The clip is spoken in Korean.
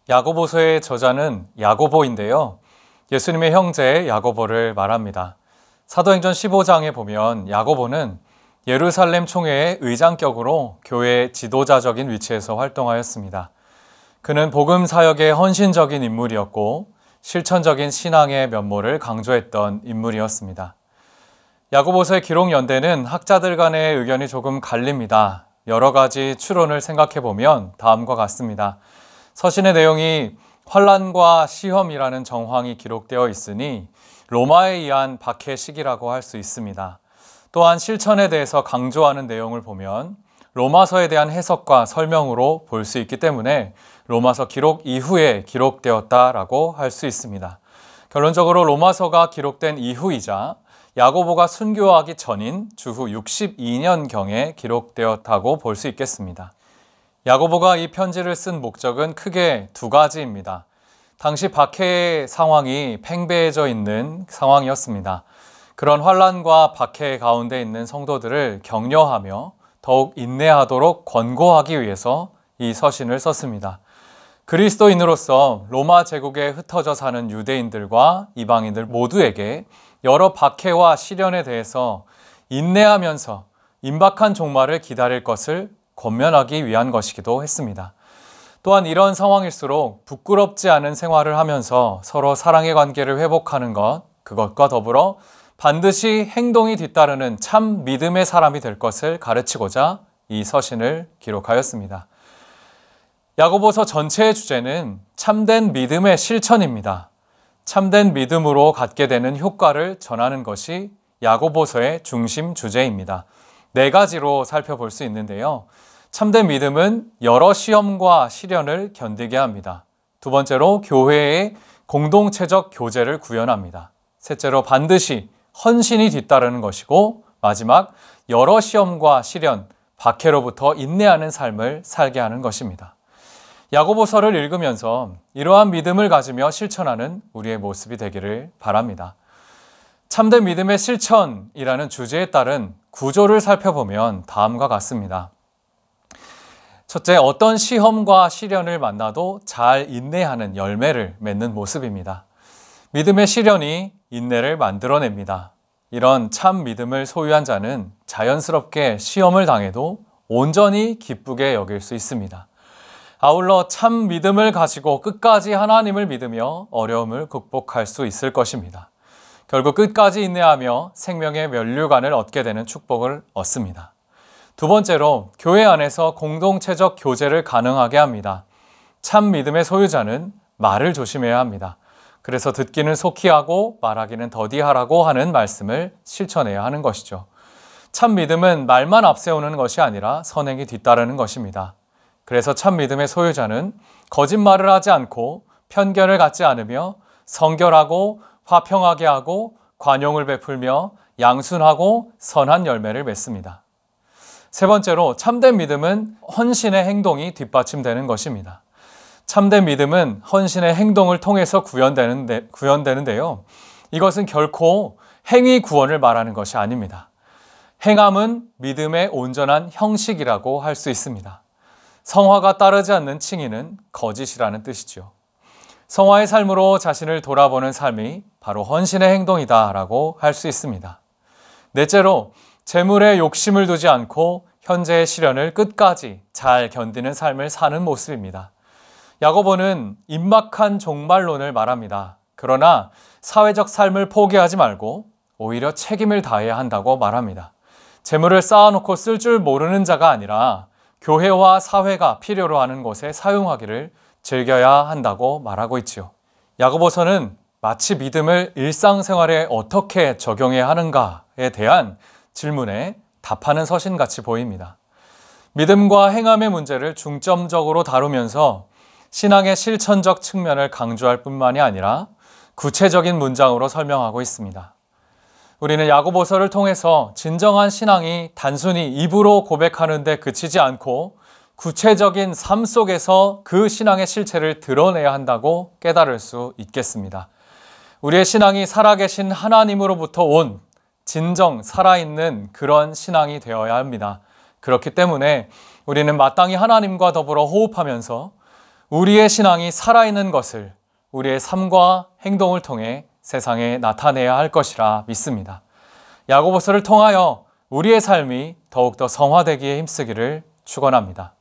야고보서의 저자는 야고보인데요. 예수님의 형제 야고보를 말합니다. 사도행전 15장에 보면 야고보는 예루살렘 총회의 의장격으로 교회의 지도자적인 위치에서 활동하였습니다. 그는 복음 사역의 헌신적인 인물이었고 실천적인 신앙의 면모를 강조했던 인물이었습니다. 야고보서의 기록 연대는 학자들 간의 의견이 조금 갈립니다. 여러 가지 추론을 생각해 보면 다음과 같습니다. 서신의 내용이 환난과 시험이라는 정황이 기록되어 있으니 로마에 의한 박해 시기라고 할 수 있습니다. 또한 실천에 대해서 강조하는 내용을 보면 로마서에 대한 해석과 설명으로 볼 수 있기 때문에 로마서 기록 이후에 기록되었다라고 할 수 있습니다. 결론적으로 로마서가 기록된 이후이자 야고보가 순교하기 전인 주후 62년경에 기록되었다고 볼 수 있겠습니다. 야고보가 이 편지를 쓴 목적은 크게 두 가지입니다. 당시 박해의 상황이 팽배해져 있는 상황이었습니다. 그런 환난과 박해 가운데 있는 성도들을 격려하며 더욱 인내하도록 권고하기 위해서 이 서신을 썼습니다. 그리스도인으로서 로마 제국에 흩어져 사는 유대인들과 이방인들 모두에게 여러 박해와 시련에 대해서 인내하면서 임박한 종말을 기다릴 것을 권면하기 위한 것이기도 했습니다. 또한 이런 상황일수록 부끄럽지 않은 생활을 하면서 서로 사랑의 관계를 회복하는 것, 그것과 더불어 반드시 행동이 뒤따르는 참 믿음의 사람이 될 것을 가르치고자 이 서신을 기록하였습니다. 야고보서 전체의 주제는 참된 믿음의 실천입니다. 참된 믿음으로 갖게 되는 효과를 전하는 것이 야고보서의 중심 주제입니다. 네 가지로 살펴볼 수 있는데요. 참된 믿음은 여러 시험과 시련을 견디게 합니다. 두 번째로 교회의 공동체적 교제를 구현합니다. 셋째로 반드시 헌신이 뒤따르는 것이고 마지막 여러 시험과 시련, 박해로부터 인내하는 삶을 살게 하는 것입니다. 야고보서를 읽으면서 이러한 믿음을 가지며 실천하는 우리의 모습이 되기를 바랍니다. 참된 믿음의 실천이라는 주제에 따른 구조를 살펴보면 다음과 같습니다. 첫째, 어떤 시험과 시련을 만나도 잘 인내하는 열매를 맺는 모습입니다. 믿음의 시련이 인내를 만들어냅니다. 이런 참 믿음을 소유한 자는 자연스럽게 시험을 당해도 온전히 기쁘게 여길 수 있습니다. 아울러 참 믿음을 가지고 끝까지 하나님을 믿으며 어려움을 극복할 수 있을 것입니다. 결국 끝까지 인내하며 생명의 면류관을 얻게 되는 축복을 얻습니다. 두 번째로 교회 안에서 공동체적 교제를 가능하게 합니다. 참 믿음의 소유자는 말을 조심해야 합니다. 그래서 듣기는 속히 하고 말하기는 더디하라고 하는 말씀을 실천해야 하는 것이죠. 참 믿음은 말만 앞세우는 것이 아니라 선행이 뒤따르는 것입니다. 그래서 참 믿음의 소유자는 거짓말을 하지 않고 편견을 갖지 않으며 성결하고 화평하게 하고 관용을 베풀며 양순하고 선한 열매를 맺습니다. 세 번째로 참된 믿음은 헌신의 행동이 뒷받침되는 것입니다. 참된 믿음은 헌신의 행동을 통해서 구현되는데요. 이것은 결코 행위 구원을 말하는 것이 아닙니다. 행함은 믿음의 온전한 형식이라고 할 수 있습니다. 성화가 따르지 않는 칭의는 거짓이라는 뜻이죠. 성화의 삶으로 자신을 돌아보는 삶이 바로 헌신의 행동이다라고 할 수 있습니다. 넷째로 재물에 욕심을 두지 않고 현재의 시련을 끝까지 잘 견디는 삶을 사는 모습입니다. 야고보는 임박한 종말론을 말합니다. 그러나 사회적 삶을 포기하지 말고 오히려 책임을 다해야 한다고 말합니다. 재물을 쌓아놓고 쓸 줄 모르는 자가 아니라 교회와 사회가 필요로 하는 곳에 사용하기를 즐겨야 한다고 말하고 있지요. 야고보서는 마치 믿음을 일상생활에 어떻게 적용해야 하는가에 대한 질문에 답하는 서신같이 보입니다. 믿음과 행함의 문제를 중점적으로 다루면서 신앙의 실천적 측면을 강조할 뿐만이 아니라 구체적인 문장으로 설명하고 있습니다. 우리는 야고보서를 통해서 진정한 신앙이 단순히 입으로 고백하는 데 그치지 않고 구체적인 삶 속에서 그 신앙의 실체를 드러내야 한다고 깨달을 수 있겠습니다. 우리의 신앙이 살아계신 하나님으로부터 온 진정 살아있는 그런 신앙이 되어야 합니다. 그렇기 때문에 우리는 마땅히 하나님과 더불어 호흡하면서 우리의 신앙이 살아있는 것을 우리의 삶과 행동을 통해 세상에 나타내야 할 것이라 믿습니다. 야고보서를 통하여 우리의 삶이 더욱더 성화되기에 힘쓰기를 축원합니다.